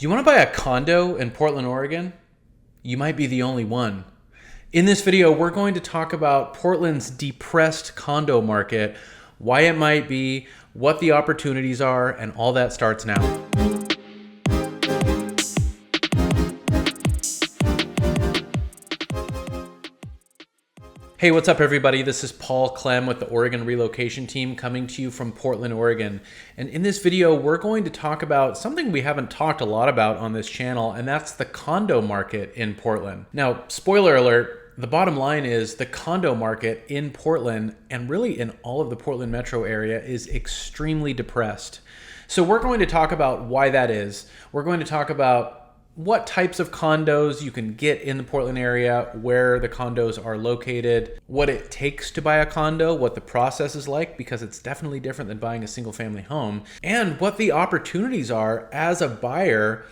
Do you want to buy a condo in Portland, Oregon? You might be the only one. In this video, we're going to talk about Portland's depressed condo market, why it might be, what the opportunities are, and all that starts now. Hey, what's up everybody? This is Paul Clem with the Oregon Relocation Team coming to you from Portland, Oregon. And in this video, we're going to talk about something we haven't talked a lot about on this channel, and that's the condo market in Portland. Now, spoiler alert, the bottom line is the condo market in Portland, and really in all of the Portland metro area, is extremely depressed. So we're going to talk about why that is. We're going to talk about what types of condos you can get in the Portland area, where the condos are located, what it takes to buy a condo, what the process is like, because it's definitely different than buying a single family home, and what the opportunities are as a buyer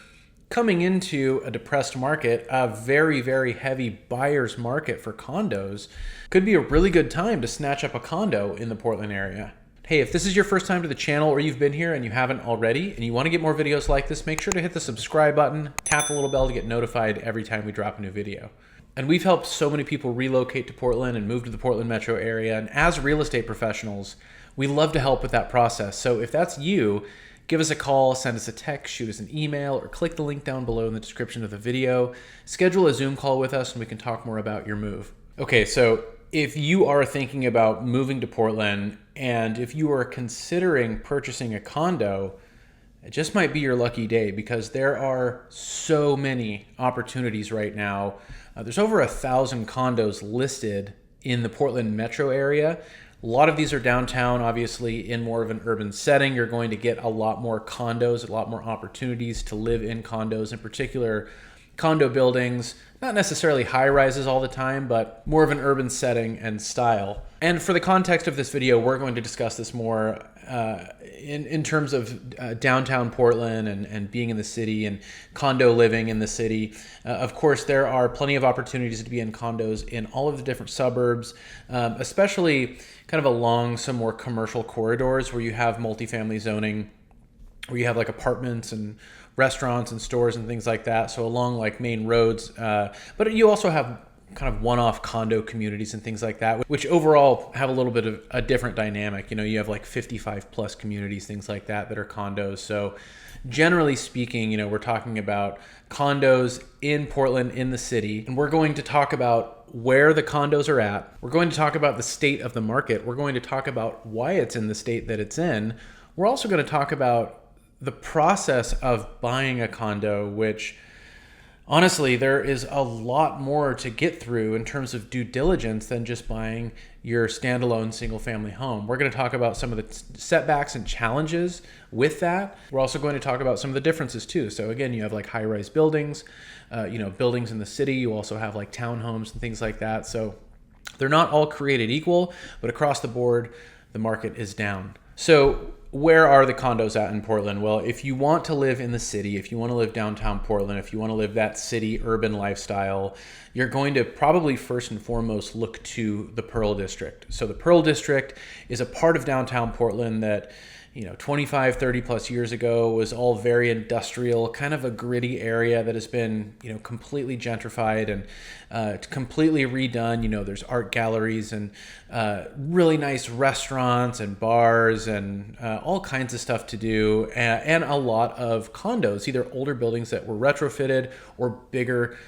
coming into a depressed market, a very, very heavy buyer's market for condos. Could be a really good time to snatch up a condo in the Portland area. Hey, if this is your first time to the channel or you've been here and you haven't already and you want to get more videos like this, make sure to hit the subscribe button, tap the little bell to get notified every time we drop a new video. And we've helped so many people relocate to Portland and move to the Portland metro area. And as real estate professionals, we love to help with that process. So if that's you, give us a call, send us a text, shoot us an email, or click the link down below in the description of the video. Schedule a Zoom call with us and we can talk more about your move. Okay, so if you are thinking about moving to Portland and if you are considering purchasing a condo, it just might be your lucky day because there are so many opportunities right now. There's over 1,000 condos listed in the Portland metro area. A lot of these are downtown, obviously in more of an urban setting. You're going to get a lot more condos, a lot more opportunities to live in condos, in particular condo buildings, not necessarily high rises all the time, but more of an urban setting and style. And for the context of this video, we're going to discuss this more in terms of downtown Portland and being in the city and condo living in the city. Of course, there are plenty of opportunities to be in condos in all of the different suburbs, especially kind of along some more commercial corridors where you have multifamily zoning, where you have like apartments and restaurants and stores and things like that. So along like main roads, but you also have kind of one-off condo communities and things like that, which overall have a little bit of a different dynamic. You know, you have like 55 plus communities, things like that are condos. So generally speaking, you know, we're talking about condos in Portland, in the city, and we're going to talk about where the condos are at. We're going to talk about the state of the market. We're going to talk about why it's in the state that it's in. We're also going to talk about the process of buying a condo, which honestly, there is a lot more to get through in terms of due diligence than just buying your standalone single family home. We're going to talk about some of the setbacks and challenges with that. We're also going to talk about some of the differences too. So again, you have like high-rise buildings, buildings in the city. You also have like townhomes and things like that. So they're not all created equal, but across the board, the market is down. So where are the condos at in Portland? Well, if you want to live in the city, if you want to live downtown Portland, if you want to live that city urban lifestyle, you're going to probably first and foremost look to the Pearl District. So the Pearl District is a part of downtown Portland that, 25, 30 plus years ago was all very industrial, kind of a gritty area that has been, completely gentrified and completely redone. There's art galleries and really nice restaurants and bars and all kinds of stuff to do, and a lot of condos, either older buildings that were retrofitted or bigger,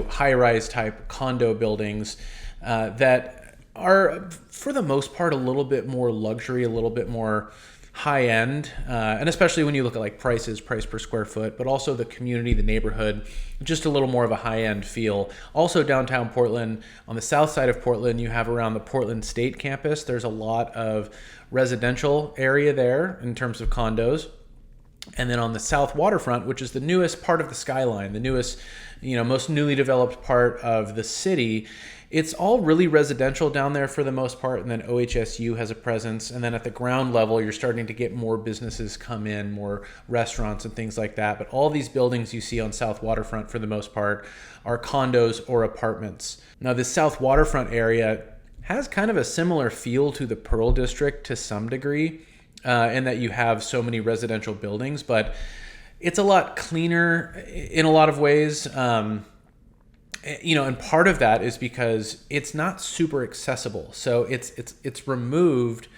high-rise type condo buildings that are, for the most part, a little bit more luxury, a little bit more high end, and especially when you look at like price per square foot, but also the community, the neighborhood, just a little more of a high end feel. Also downtown Portland, on the south side of Portland, you have around the Portland State campus, there's a lot of residential area there in terms of condos. And then on the south waterfront, which is the newest part of the skyline, the newest, most newly developed part of the city, it's all really residential down there for the most part, and then OHSU has a presence. And then at the ground level, you're starting to get more businesses come in, more restaurants and things like that. But all these buildings you see on South Waterfront, for the most part, are condos or apartments. Now, this South Waterfront area has kind of a similar feel to the Pearl District to some degree, in that you have so many residential buildings, but It's a lot cleaner in a lot of ways. And part of that is because it's not super accessible. So it's removed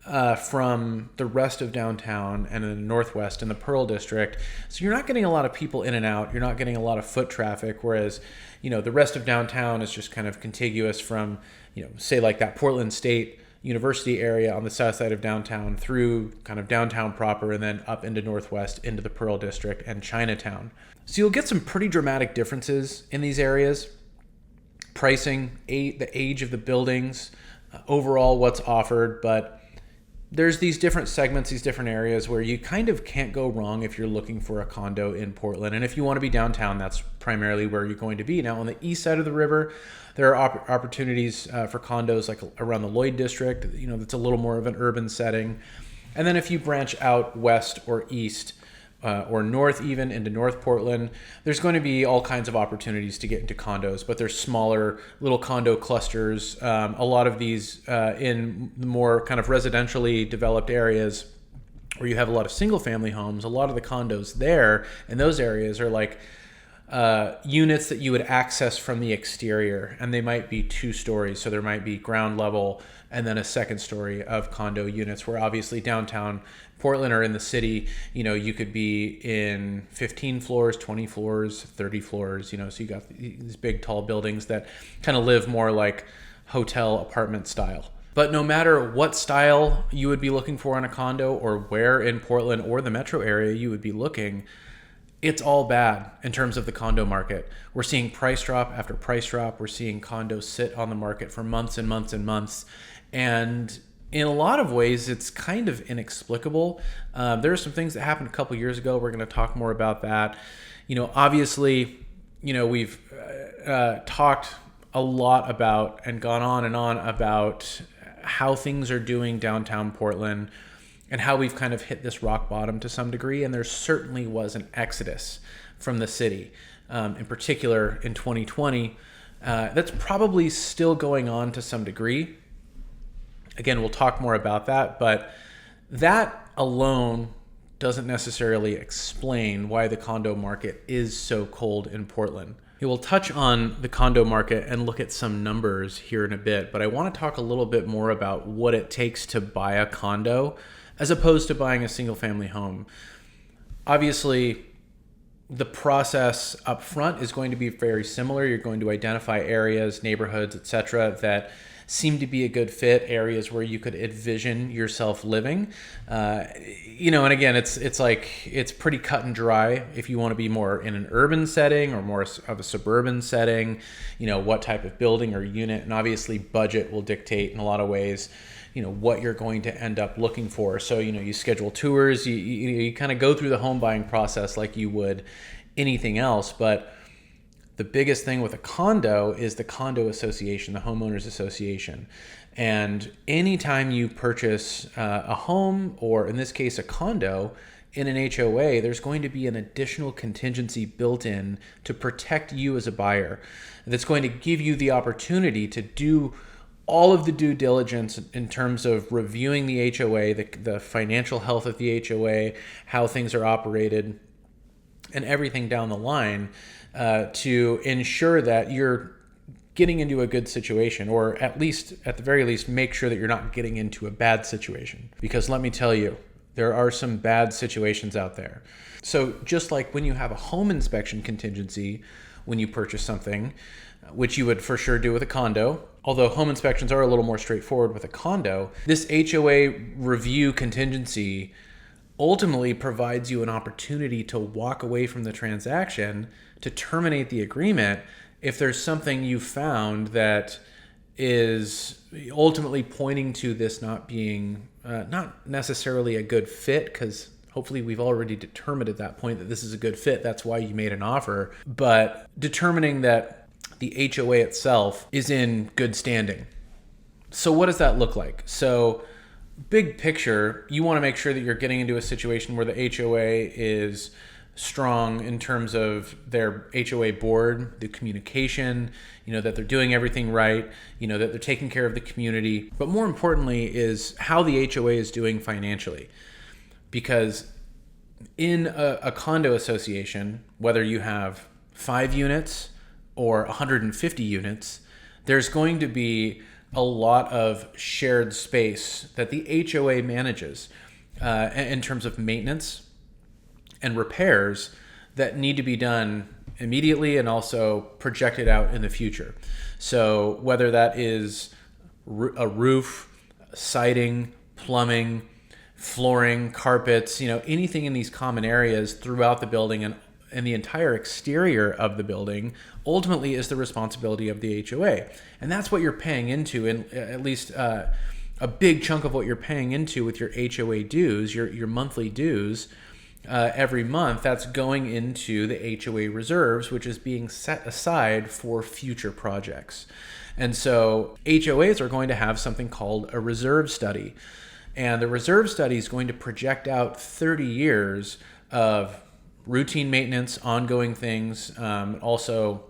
from the rest of downtown and in the Northwest and the Pearl District. So you're not getting a lot of people in and out. You're not getting a lot of foot traffic, whereas, the rest of downtown is just kind of contiguous from, say like that Portland State University area on the south side of downtown through kind of downtown proper and then up into Northwest into the Pearl District and Chinatown. So you'll get some pretty dramatic differences in these areas. Pricing, the age of the buildings, overall what's offered, but there's these different segments, these different areas where you kind of can't go wrong if you're looking for a condo in Portland. And if you want to be downtown, that's primarily where you're going to be. Now, on the east side of the river, there are opportunities for condos like around the Lloyd District, that's a little more of an urban setting. And then if you branch out west or east, or north even into North Portland, there's going to be all kinds of opportunities to get into condos, but there's smaller little condo clusters. A lot of these in more kind of residentially developed areas where you have a lot of single family homes, a lot of the condos there in those areas are like units that you would access from the exterior, and they might be 2 stories. So there might be ground level and then a second story of condo units, where obviously downtown Portland or in the city, you could be in 15 floors, 20 floors, 30 floors, so you got these big tall buildings that kind of live more like hotel apartment style. But no matter what style you would be looking for in a condo or where in Portland or the metro area you would be looking, it's all bad in terms of the condo market. We're seeing price drop after price drop. We're seeing condos sit on the market for months and months and months. And in a lot of ways, it's kind of inexplicable. There are some things that happened a couple years ago. We're going to talk more about that. Obviously, we've talked a lot about and gone on and on about how things are doing downtown Portland and how we've kind of hit this rock bottom to some degree. And there certainly was an exodus from the city, in particular in 2020. That's probably still going on to some degree. Again, we'll talk more about that, but that alone doesn't necessarily explain why the condo market is so cold in Portland. We'll touch on the condo market and look at some numbers here in a bit, but I want to talk a little bit more about what it takes to buy a condo as opposed to buying a single family home. Obviously, the process up front is going to be very similar. You're going to identify areas, neighborhoods, etc., that seem to be a good fit, areas where you could envision yourself living. And again, it's pretty cut and dry. If you want to be more in an urban setting or more of a suburban setting, what type of building or unit, and obviously budget will dictate in a lot of ways, what you're going to end up looking for. So, you schedule tours, you kind of go through the home buying process like you would anything else. But the biggest thing with a condo is the condo association, the homeowners association. And anytime you purchase a home, or in this case, a condo in an HOA, there's going to be an additional contingency built in to protect you as a buyer. That's going to give you the opportunity to do all of the due diligence in terms of reviewing the HOA, the financial health of the HOA, how things are operated, and everything down the line, to ensure that you're getting into a good situation, or at the very least, make sure that you're not getting into a bad situation. Because let me tell you, there are some bad situations out there. So just like when you have a home inspection contingency, when you purchase something, which you would for sure do with a condo, although home inspections are a little more straightforward with a condo, this HOA review contingency ultimately provides you an opportunity to walk away from the transaction, to terminate the agreement if there's something you found that is ultimately pointing to this not being not necessarily a good fit, because hopefully we've already determined at that point that this is a good fit. That's why you made an offer. But determining that the HOA itself is in good standing. So what does that look like? So big picture, you want to make sure that you're getting into a situation where the HOA is strong in terms of their HOA board, the communication, that they're doing everything right, that they're taking care of the community. But more importantly is how the HOA is doing financially. Because in a condo association, whether you have 5 units or 150 units, there's going to be a lot of shared space that the HOA manages in terms of maintenance and repairs that need to be done immediately and also projected out in the future. So whether that is a roof, siding, plumbing, flooring, carpets, anything in these common areas throughout the building and the entire exterior of the building ultimately is the responsibility of the HOA. And that's what you're paying into, and at least a big chunk of what you're paying into with your HOA dues, your monthly dues every month, that's going into the HOA reserves, which is being set aside for future projects. And so HOAs are going to have something called a reserve study. And the reserve study is going to project out 30 years of routine maintenance, ongoing things, also,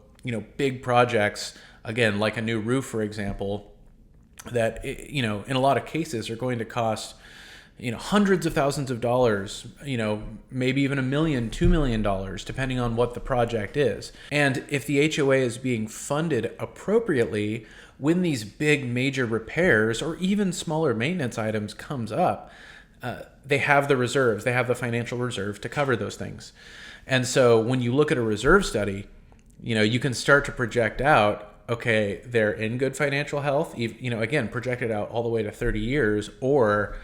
big projects, again, like a new roof, for example, that, in a lot of cases are going to cost, hundreds of thousands of dollars, maybe even $1 million, $2 million, depending on what the project is. And if the HOA is being funded appropriately, when these big major repairs or even smaller maintenance items comes up, they have the reserves, they have the financial reserve to cover those things. And so when you look at a reserve study, you can start to project out, okay, they're in good financial health, again, projected out all the way to 30 years, or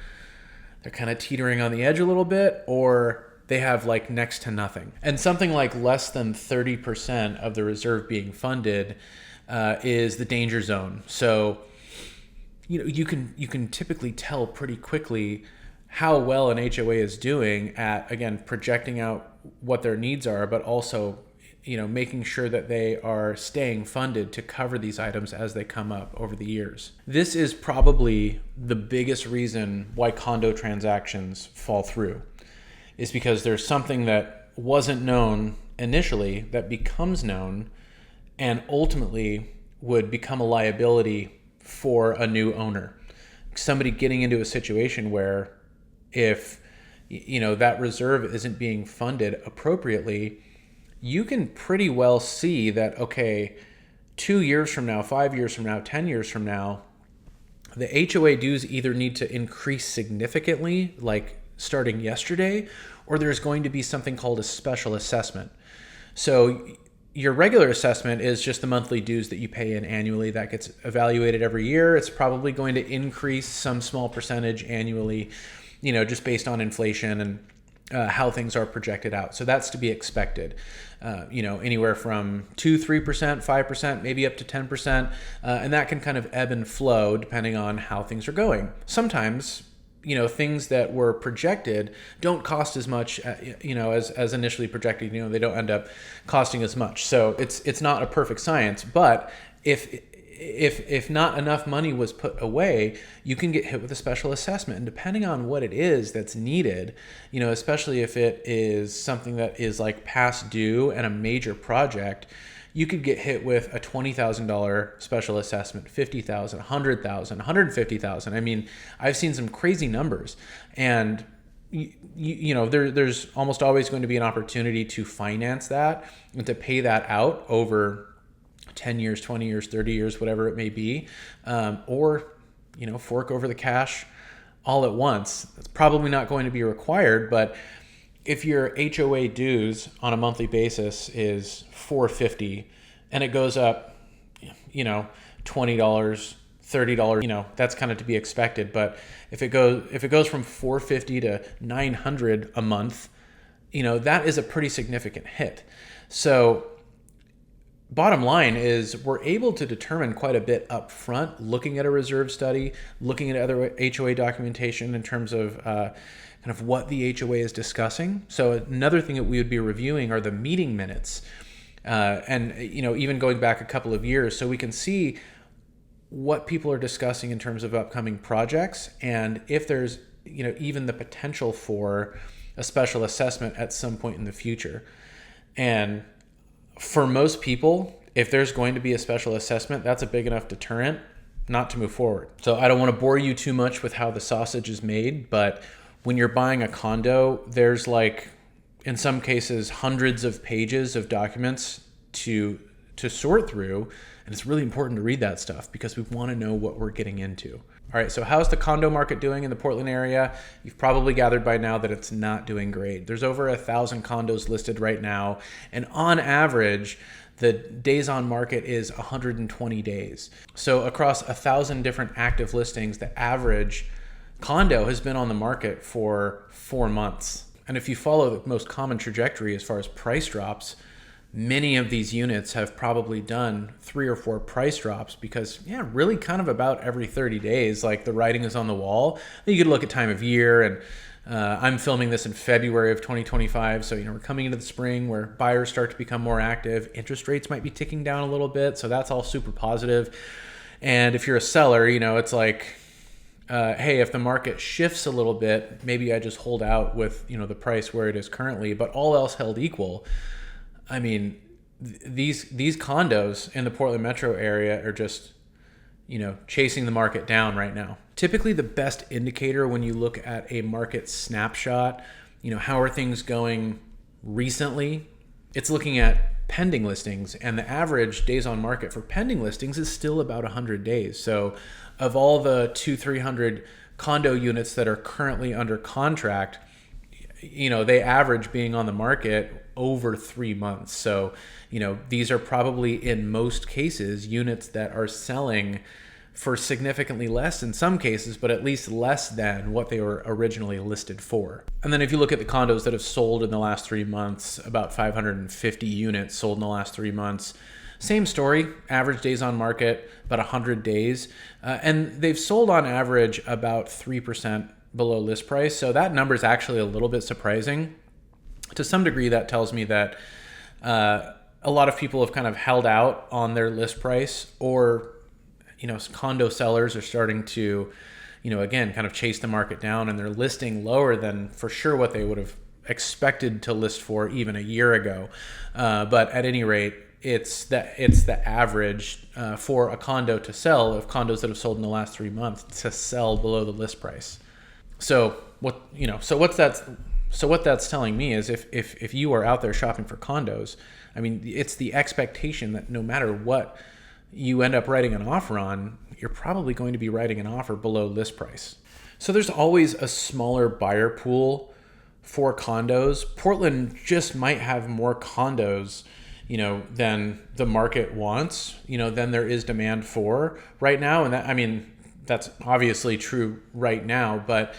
they're kind of teetering on the edge a little bit, or they have like next to nothing. And something like less than 30% of the reserve being funded is the danger zone. So, you can typically tell pretty quickly how well an HOA is doing at, again, projecting out what their needs are, but also, making sure that they are staying funded to cover these items as they come up over the years. This is probably the biggest reason why condo transactions fall through, is because there's something that wasn't known initially that becomes known and ultimately would become a liability for a new owner. Somebody getting into a situation where if that reserve isn't being funded appropriately, you can pretty well see that, okay, 2 years from now, 5 years from now, 10 years from now, the HOA dues either need to increase significantly, like starting yesterday, or there's going to be something called a special assessment. So your regular assessment is just the monthly dues that you pay in annually. That gets evaluated every year. It's probably going to increase some small percentage annually, just based on inflation and how things are projected out. So that's to be expected. Anywhere from 2, 3%, 5%, maybe up to 10%. And that can kind of ebb and flow depending on how things are going. Sometimes, things that were projected don't cost as much, as initially projected. They don't end up costing as much. So it's not a perfect science, but if not enough money was put away, you can get hit with a special assessment. And depending on what it is that's needed, especially if it is something that is like past due and a major project, you could get hit with a $20,000 special assessment, $50,000, $100,000, $150,000. I mean, I've seen some crazy numbers, and there's almost always going to be an opportunity to finance that and to pay that out over 10 years, 20 years, 30 years, whatever it may be, or fork over the cash all at once. That's probably not going to be required, but if your HOA dues on a monthly basis is $450 and it goes up, $20, $30, that's kind of to be expected. But if it goes from $450 to $900 a month, that is a pretty significant hit. So bottom line is we're able to determine quite a bit up front, looking at a reserve study, looking at other HOA documentation in terms of kind of what the HOA is discussing. So another thing that we would be reviewing are the meeting minutes, and even going back a couple of years, so we can see what people are discussing in terms of upcoming projects, and if there's even the potential for a special assessment at some point in the future. And for most people, if there's going to be a special assessment, that's a big enough deterrent not to move forward. So I don't want to bore you too much with how the sausage is made, but when you're buying a condo, there's like, in some cases, hundreds of pages of documents to sort through. And it's really important to read that stuff because we want to know what we're getting into. All right, so how's the condo market doing in the Portland area? You've probably gathered by now that it's not doing great. There's over 1,000 condos listed right now. And on average, the days on market is 120 days. So across 1,000 different active listings, the average condo has been on the market for 4 months. And if you follow the most common trajectory as far as price drops, many of these units have probably done 3 or 4 price drops because, yeah, really kind of about every 30 days, like the writing is on the wall. You could look at time of year, and I'm filming this in February of 2025. So, we're coming into the spring where buyers start to become more active. Interest rates might be ticking down a little bit. So that's all super positive. And if you're a seller, it's like, hey, if the market shifts a little bit, maybe I just hold out with, the price where it is currently, but all else held equal. I mean, these condos in the Portland metro area are just, chasing the market down right now. Typically the best indicator when you look at a market snapshot, how are things going recently? It's looking at pending listings, and the average days on market for pending listings is still about 100 days. So of all the 200-300 condo units that are currently under contract, they average being on the market over 3 months. So, these are probably in most cases units that are selling for significantly less in some cases, but at least less than what they were originally listed for. And then if you look at the condos that have sold in the last 3 months, about 550 units sold in the last 3 months. Same story, average days on market, about 100 days. And they've sold on average about 3% below list price. So that number is actually a little bit surprising. To some degree, that tells me that a lot of people have kind of held out on their list price, or, condo sellers are starting to, again, kind of chase the market down, and they're listing lower than for sure what they would have expected to list for even a year ago. But at any rate, it's the average for a condo to sell, of condos that have sold in the last 3 months, to sell below the list price. So what that's telling me is if you are out there shopping for condos, I mean, it's the expectation that no matter what you end up writing an offer on, you're probably going to be writing an offer below list price. So there's always a smaller buyer pool for condos. Portland just might have more condos, than the market wants, than there is demand for right now. And that's obviously true right now, but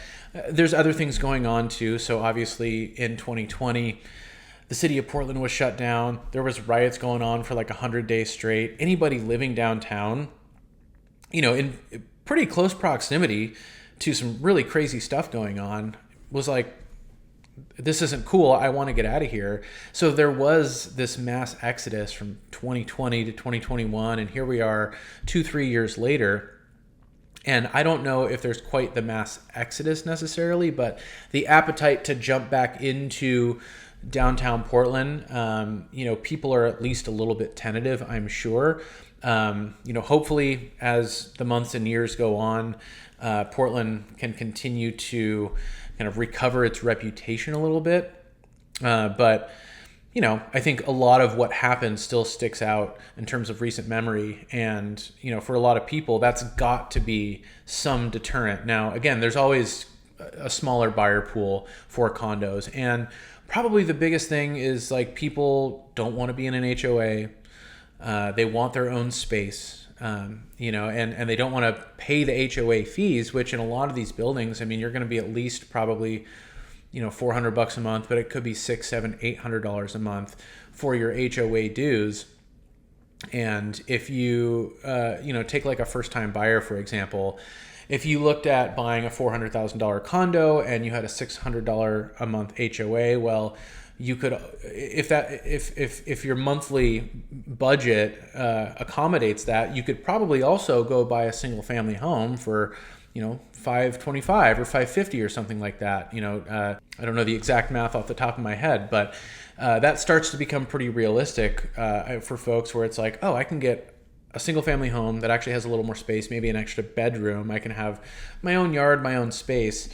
there's other things going on too. So obviously in 2020, the city of Portland was shut down. There was riots going on for like 100 days straight. Anybody living downtown, in pretty close proximity to some really crazy stuff going on, was like, this isn't cool. I want to get out of here. So there was this mass exodus from 2020 to 2021. And here we are 2-3 years later. And I don't know if there's quite the mass exodus necessarily, but the appetite to jump back into downtown Portland, people are at least a little bit tentative, I'm sure. Hopefully as the months and years go on, Portland can continue to kind of recover its reputation a little bit. But I think a lot of what happened still sticks out in terms of recent memory. And, for a lot of people, that's got to be some deterrent. Now, again, there's always a smaller buyer pool for condos. And probably the biggest thing is like people don't want to be in an HOA. They want their own space, and they don't want to pay the HOA fees, which in a lot of these buildings, you're going to be at least probably $400 a month, but it could be $600, $700, $800 a month for your HOA dues. And if you, take like a first-time buyer, for example, if you looked at buying a $400,000 condo and you had a $600 a month HOA, well, you could, if your monthly budget accommodates that, you could probably also go buy a single-family home for $525 or $550 or something like that. I don't know the exact math off the top of my head, but that starts to become pretty realistic for folks, where it's like, oh, I can get a single family home that actually has a little more space, maybe an extra bedroom. I can have my own yard, my own space.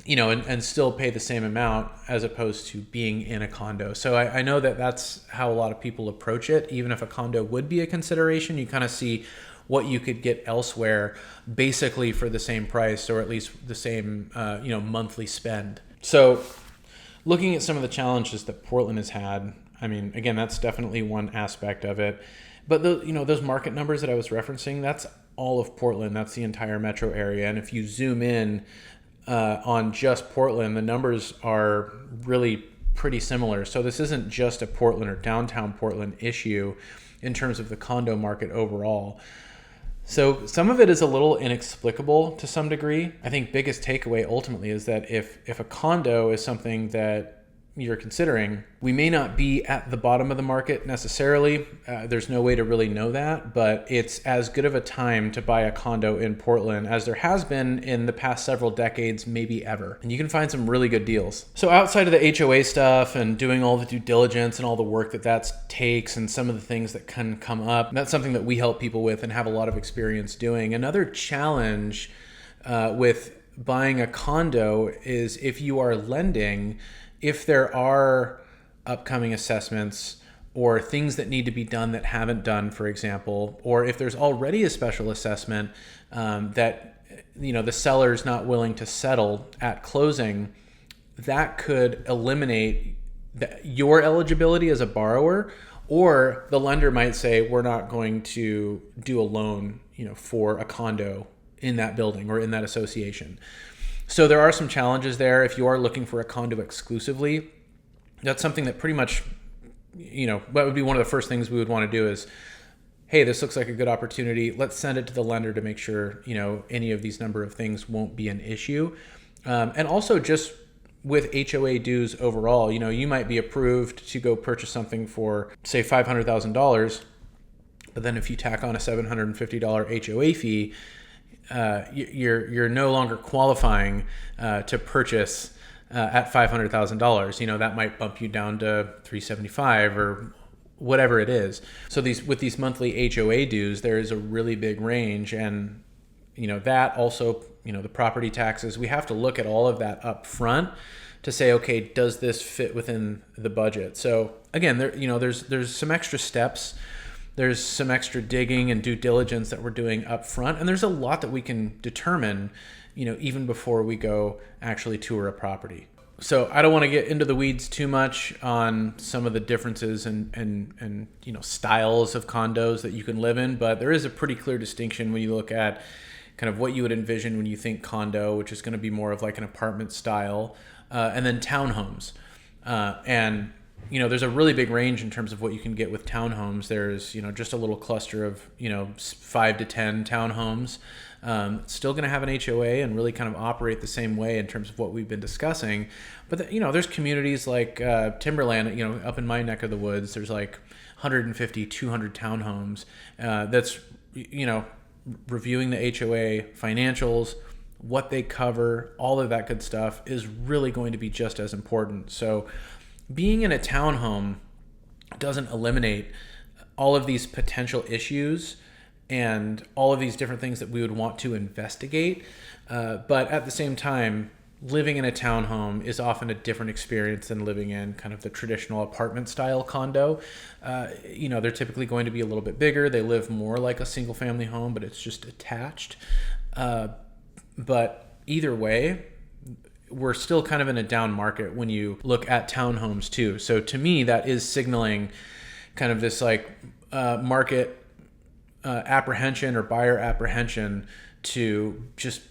and still pay the same amount as opposed to being in a condo. So I know that that's how a lot of people approach it. Even if a condo would be a consideration, you kind of see what you could get elsewhere basically for the same price, or at least the same, monthly spend. So looking at some of the challenges that Portland has had, I mean, again, that's definitely one aspect of it. But those market numbers that I was referencing, that's all of Portland. That's the entire metro area. And if you zoom in on just Portland, the numbers are really pretty similar. So this isn't just a Portland or downtown Portland issue in terms of the condo market overall. So some of it is a little inexplicable to some degree. I think biggest takeaway ultimately is that if a condo is something that you're considering, we may not be at the bottom of the market necessarily. There's no way to really know that, but it's as good of a time to buy a condo in Portland as there has been in the past several decades, maybe ever. And you can find some really good deals. So outside of the HOA stuff and doing all the due diligence and all the work that takes and some of the things that can come up, that's something that we help people with and have a lot of experience doing. Another challenge with buying a condo is if you are lending, if there are upcoming assessments or things that need to be done that haven't done, for example, or if there's already a special assessment that the seller's not willing to settle at closing, that could eliminate your eligibility as a borrower, or the lender might say, we're not going to do a loan, for a condo in that building or in that association. So there are some challenges there. If you are looking for a condo exclusively, that's something that pretty much, what would be one of the first things we would want to do is, hey, this looks like a good opportunity. Let's send it to the lender to make sure, any of these number of things won't be an issue. And also just with HOA dues overall, you might be approved to go purchase something for, say, $500,000. But then if you tack on a $750 HOA fee, you're no longer qualifying to purchase at $500,000. That might bump you down to $375 or whatever it is. So with these monthly HOA dues, there is a really big range, and that also the property taxes. We have to look at all of that up front to say, okay, does this fit within the budget? So again, there's some extra steps. There's some extra digging and due diligence that we're doing up front. And there's a lot that we can determine, even before we go actually tour a property. So I don't want to get into the weeds too much on some of the differences and styles of condos that you can live in, but there is a pretty clear distinction when you look at kind of what you would envision when you think condo, which is going to be more of like an apartment style, and then townhomes. And there's a really big range in terms of what you can get with townhomes. There's, just a little cluster of, 5 to 10 townhomes. Still going to have an HOA and really kind of operate the same way in terms of what we've been discussing. But, there's communities like Timberland, up in my neck of the woods, there's like 150, 200 townhomes. That's, reviewing the HOA financials, what they cover, all of that good stuff is really going to be just as important. So being in a townhome doesn't eliminate all of these potential issues and all of these different things that we would want to investigate. But at the same time, living in a townhome is often a different experience than living in kind of the traditional apartment style condo. They're typically going to be a little bit bigger. They live more like a single family home, but it's just attached. But either way, we're still kind of in a down market when you look at townhomes too. So to me, that is signaling kind of this like market apprehension or buyer apprehension to just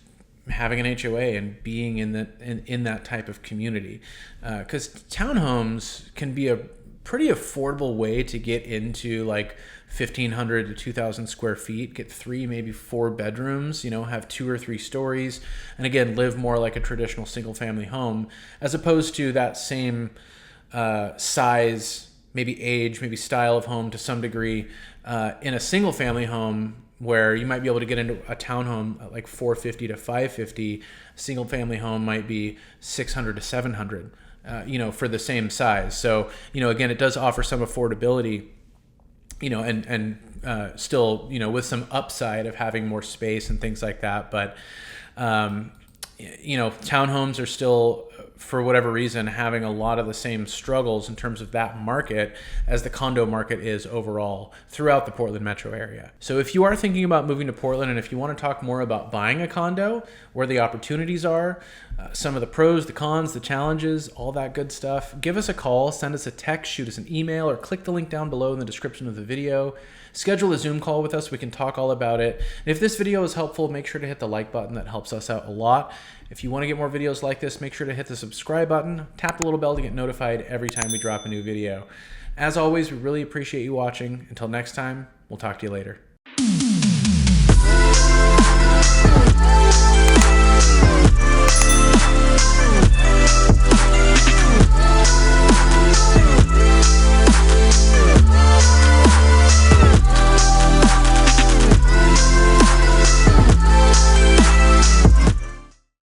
having an HOA and being in that type of community. Because townhomes can be a pretty affordable way to get into like 1,500 to 2,000 square feet, get 3, maybe 4 bedrooms, have 2 or 3 stories, and again, live more like a traditional single family home, as opposed to that same size, maybe age, maybe style of home to some degree in a single family home, where you might be able to get into a townhome at like 450 to 550. A single family home might be 600 to 700, for the same size. So, again, it does offer some affordability, and still, with some upside of having more space and things like that. But, townhomes are still, for whatever reason, having a lot of the same struggles in terms of that market as the condo market is overall throughout the Portland metro area. So if you are thinking about moving to Portland, and if you want to talk more about buying a condo, where the opportunities are, some of the pros, the cons, the challenges, all that good stuff, give us a call, send us a text, shoot us an email, or click the link down below in the description of the video. Schedule a Zoom call with us. We can talk all about it. And if this video is helpful, make sure to hit the like button. That helps us out a lot. If you want to get more videos like this, make sure to hit the subscribe button. Tap the little bell to get notified every time we drop a new video. As always, we really appreciate you watching. Until next time, we'll talk to you later.